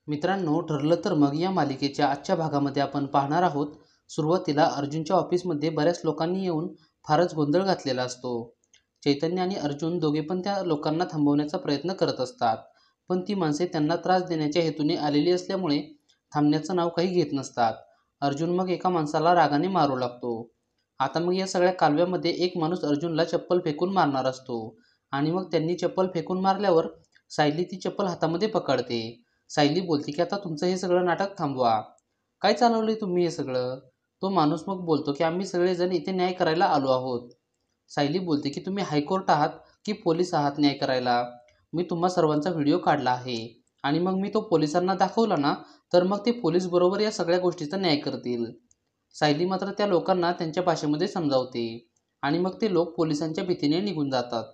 मित्रांनो, ठरलं तर मग या मालिकेच्या आजच्या भागामध्ये आपण पाहणार आहोत. सुरुवातीला अर्जुनच्या ऑफिसमध्ये बऱ्याच लोकांनी येऊन फारच गोंधळ घातलेला असतो. चैतन्य आणि अर्जुन दोघे पण त्या लोकांना थांबवण्याचा प्रयत्न करत असतात. पण ती माणसे त्यांना त्रास देण्याच्या हेतूने आलेली असल्यामुळे थांबण्याचं नाव काही घेत नसतात. अर्जुन मग एका माणसाला रागाने मारू लागतो. आता मग या सगळ्या कालव्यामध्ये एक माणूस अर्जुनला चप्पल फेकून मारणार असतो आणि मग त्यांनी चप्पल फेकून मारल्यावर सायली ती चप्पल हातामध्ये पकडते. सायली बोलते की आता तुमचं हे सगळं नाटक थांबवा. काय चालवलंय तुम्ही हे सगळं? तो माणूस मग बोलतो की आम्ही सगळेजण इथे न्याय करायला आलो आहोत. सायली बोलते की तुम्ही हायकोर्ट आहात की पोलीस आहात न्याय करायला? मी तुम्हा सर्वांचा व्हिडिओ काढला आहे आणि मग मी तो पोलिसांना दाखवला ना, तर मग ते पोलीस बरोबर या सगळ्या गोष्टीचा न्याय करतील. सायली मात्र त्या लोकांना त्यांच्या भाषेमध्ये समजावते आणि मग ते लोक पोलिसांच्या भीतीने निघून जातात.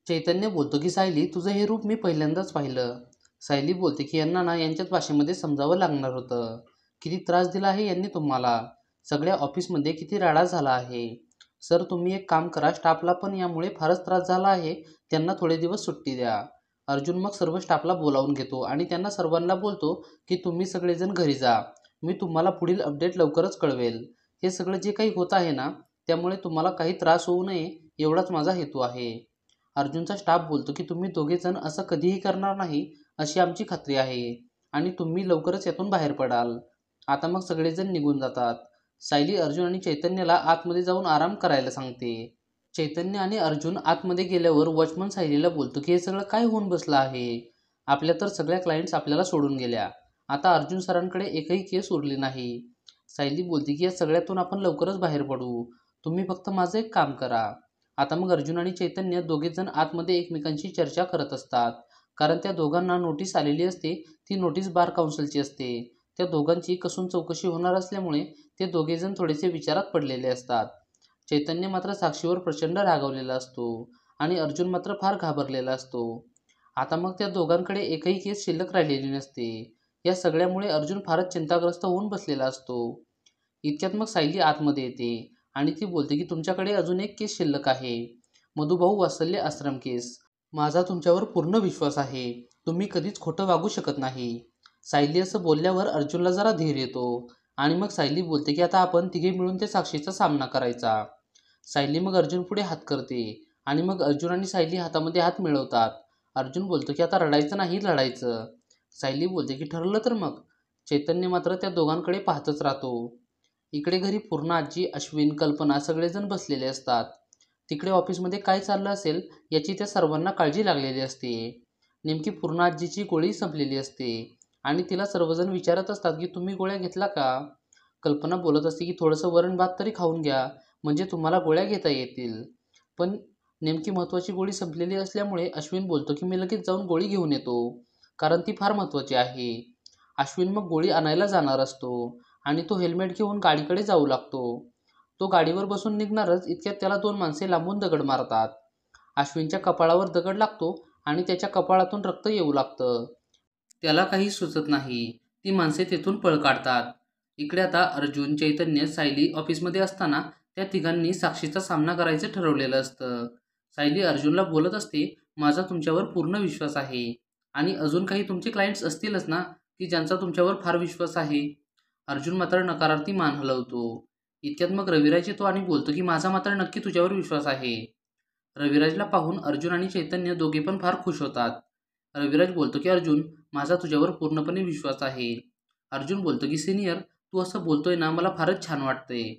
चैतन्य बोलतो की सायली, तुझं हे रूप मी पहिल्यांदाच पाहिलं. सायली बोलते की यांना ना यांच्याच भाषेमध्ये समजावं लागणार होतं. किती त्रास दिला आहे यांनी तुम्हाला. सगळ्या ऑफिसमध्ये किती राडा झाला आहे. सर, तुम्ही एक काम करा, स्टाफला पण यामुळे फारच त्रास झाला आहे, त्यांना थोडे दिवस सुट्टी द्या. अर्जुन मग सर्व स्टाफला बोलावून घेतो आणि त्यांना सर्वांना बोलतो की तुम्ही सगळेजण घरी जा. मी तुम्हाला पुढील अपडेट लवकरच कळवेल. हे सगळं जे काही होत आहे ना, त्यामुळे तुम्हाला काही त्रास होऊ नये एवढाच माझा हेतू आहे. अर्जुनचा स्टाफ बोलतो की तुम्ही दोघेजण असं कधीही करणार नाही अशी आमची खात्री आहे आणि तुम्ही लवकरच यातून बाहेर पडाल. आता मग सगळेजण निघून जातात. सायली अर्जुन आणि चैतन्यला आतमध्ये जाऊन आराम करायला सांगते. चैतन्य आणि अर्जुन आतमध्ये गेल्यावर वॉचमन सायलीला बोलतो की हे सगळं काय होऊन बसलं आहे. आपल्या तर सगळ्या क्लायंट्स आपल्याला सोडून गेल्या. आता अर्जुन सरांकडे एकही केस उरली नाही. सायली बोलते की या सगळ्यातून आपण लवकरच बाहेर पडू. तुम्ही फक्त माझं एक काम करा. आता मग अर्जुन आणि चैतन्य दोघेजण आतमध्ये एकमेकांशी चर्चा करत असतात. कारण त्या दोघांना नोटीस आलेली असते. ती नोटीस बार काउन्सिलची असते. त्या दोघांची कसून चौकशी होणार असल्यामुळे ते दोघेजण थोडेसे विचारात पडलेले असतात. चैतन्य मात्र साक्षीवर प्रचंड रागावलेला असतो आणि अर्जुन मात्र फार घाबरलेला असतो. आता मग त्या दोघांकडे एकही केस शिल्लक राहिलेली नसते. या सगळ्यामुळे अर्जुन फारच चिंताग्रस्त होऊन बसलेला असतो. इतक्यात मग सायली आतमध्ये येते आणि ती बोलते की तुमच्याकडे अजून एक केस शिल्लक आहे. मधुभाऊ वात्सल्य आश्रम केस. माझा तुमच्यावर पूर्ण विश्वास आहे. तुम्ही कधीच खोटं वागू शकत नाही. सायली असं बोलल्यावर अर्जुनला जरा धीर येतो आणि मग सायली बोलते की आता आपण तिघे मिळून त्या साक्षीचा सामना करायचा. सायली मग अर्जुन पुढे हात करते आणि मग अर्जुन आणि सायली हातामध्ये हात मिळवतात. अर्जुन बोलतो की आता रडायचं नाही, लढायचं. सायली बोलते की ठरलं तर मग. चैतन्य मात्र त्या दोघांकडे पाहतच राहतो. इकडे घरी पूर्णा आजी, अश्विन, कल्पना सगळेजण बसलेले असतात. तिकडे ऑफिसमध्ये काय चाललं असेल याची त्या सर्वांना काळजी लागलेली असते. नेमकी पूर्णा आजीची गोळी संपलेली असते आणि तिला सर्वजण विचारत असतात की तुम्ही गोळ्या घेतला का? कल्पना बोलत असते की थोडंसं वरण भात तरी खाऊन घ्या, म्हणजे तुम्हाला गोळ्या घेता येतील. पण नेमकी महत्त्वाची गोळी संपलेली असल्यामुळे अश्विन बोलतो की मी लगेच जाऊन गोळी घेऊन येतो, कारण ती फार महत्त्वाची आहे. अश्विन मग गोळी आणायला जाणार असतो आणि तो हेल्मेट घेऊन गाडीकडे जाऊ लागतो. तो गाडीवर बसून निघणारच इतक्यात त्याला दोन माणसे लांबून दगड मारतात. अश्विनच्या कपाळावर दगड लागतो आणि त्याच्या कपाळातून रक्त येऊ लागतं. त्याला काही सुचत नाही. ती माणसे तेथून पळ काढतात. इकडे आता अर्जुन, चैतन्य, सायली ऑफिसमध्ये असताना त्या तिघांनी साक्षीचा सामना करायचं ठरवलेलं असतं. सायली अर्जुनला बोलत असते, माझा तुमच्यावर पूर्ण विश्वास आहे आणि अजून काही तुमचे क्लायंट्स असतीलच ना की ज्यांचा तुमच्यावर फार विश्वास आहे. अर्जुन मात्र नकारार्थी मान हलवतो. इतक्यात मग रविराज येतो आणि बोलतो की माझा मात्र नक्की तुझ्यावर विश्वास आहे. रविराजला पाहून अर्जुन आणि चैतन्य दोघे पण फार खुश होतात. रविराज बोलतो की अर्जुन, माझा तुझ्यावर पूर्णपणे विश्वास आहे. अर्जुन बोलतो की सिनियर, तू असं बोलतोय ना, मला फारच छान वाटतंय.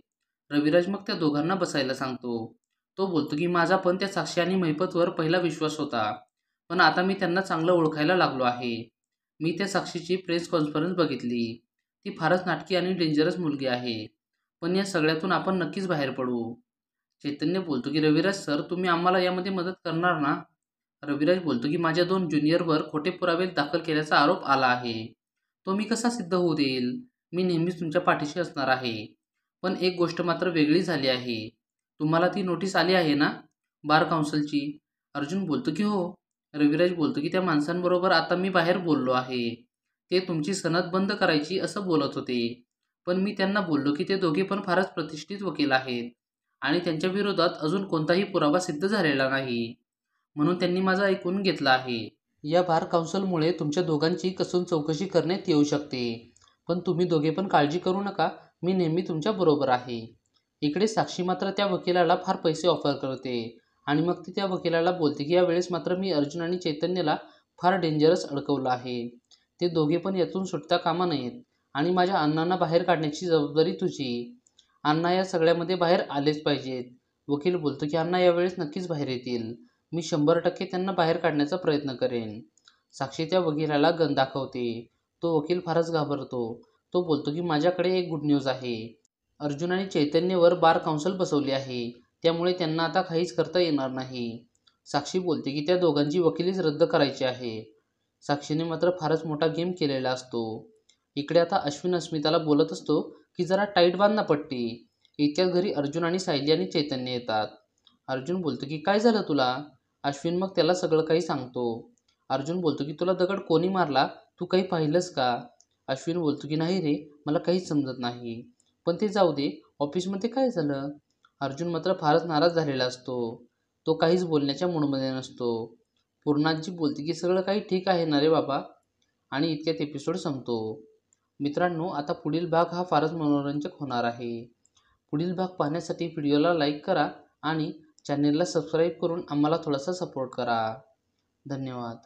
रविराज मग त्या दोघांना बसायला सांगतो. तो बोलतो की माझा पण त्या साक्षी आणि महिपतवर पहिला विश्वास होता, पण आता मी त्यांना चांगलं ओळखायला लागलो आहे. मी त्या साक्षीची प्रेस कॉन्फरन्स बघितली. ती फारच नाटकी आणि डेंजरस मुलगी आहे. पण या सगळ्यातून आपण नक्कीच बाहेर पडू. चैतन्य बोलतो की रविराज सर, तुम्ही आम्हाला यामध्ये मदत करणार ना? रविराज बोलतो की माझ्या 2 ज्युनियरवर खोटे पुरावे दाखल केल्याचा आरोप आला आहे. तो मी कसा सिद्ध होऊ देईल? मी नेहमीच तुमच्या पाठीशी असणार आहे. पण एक गोष्ट मात्र वेगळी झाली आहे. तुम्हाला ती नोटीस आली आहे ना, बार काउन्सिलची? अर्जुन बोलतो की हो. रविराज बोलतो की त्या माणसांबरोबर आता मी बाहेर बोललो आहे. ते तुमची सनद बंद करायची असं बोलत होते. पण मी त्यांना बोललो की ते दोघे पण फारच प्रतिष्ठित वकील आहेत आणि त्यांच्या विरोधात अजून कोणताही पुरावा सिद्ध झालेला नाही. म्हणून त्यांनी माझं ऐकून घेतलं आहे. या बार काउन्सिलमुळे तुमच्या दोघांची कसून चौकशी करण्यात येऊ शकते, पण तुम्ही दोघे पण काळजी करू नका, मी नेहमी तुमच्या बरोबर आहे. इकडे साक्षी मात्र त्या वकिलाला फार पैसे ऑफर करते आणि मग ती त्या वकिलाला बोलते की यावेळेस मात्र मी अर्जुन आणि चैतन्यला फार डेंजरस अडकवलं आहे. ते दोघे पण यातून सुटता कामा नयेत आणि माझ्या अण्णांना बाहेर काढण्याची जबाबदारी तुझी. अण्णा या सगळ्यामध्ये बाहेर आलेच पाहिजेत. वकील बोलतो की अण्णा यावेळेस नक्कीच बाहेर येतील. मी 100% त्यांना बाहेर काढण्याचा प्रयत्न करेन. साक्षी त्या वकिलाला गन दाखवते. तो वकील फारच घाबरतो. तो बोलतो की माझ्याकडे एक गुड न्यूज आहे. अर्जुन आणि चैतन्यवर बार काउन्सिल बसवली आहे, त्यामुळे त्यांना आता काहीच करता येणार नाही. साक्षी बोलते की त्या दोघांची वकिलीच रद्द करायची आहे. साक्षीने मात्र फारच मोठा गेम केलेला असतो. इकडे आता अश्विन अस्मिताला बोलत असतो की जरा टाईट बांध ना पट्टी. इतक्यात घरी अर्जुन आणि सायली आणि चैतन्य येतात. अर्जुन बोलतो की काय झालं तुला? अश्विन मग त्याला सगळं काही सांगतो. अर्जुन बोलतो की तुला दगड कोणी मारला, तू काही पाहिलंस का? अश्विन बोलतो की नाही रे, मला काहीच समजत नाही. पण ते जाऊ दे, ऑफिसमध्ये काय झालं? अर्जुन मात्र फारच नाराज झालेला असतो. तो काहीच बोलण्याच्या मूडमध्ये नसतो. पूर्णाजी बोलते की सगळं काही ठीक आहे ना रे बाबा? आणि इतक्यात एपिसोड संपतो. मित्रांनो, आता पुढील भाग हा फारच मनोरंजक होणार आहे. पुढील भाग पाहण्यासाठी व्हिडिओला लाईक करा आणि चॅनेलला सबस्क्राईब करून आम्हाला थोडासा सपोर्ट करा. धन्यवाद.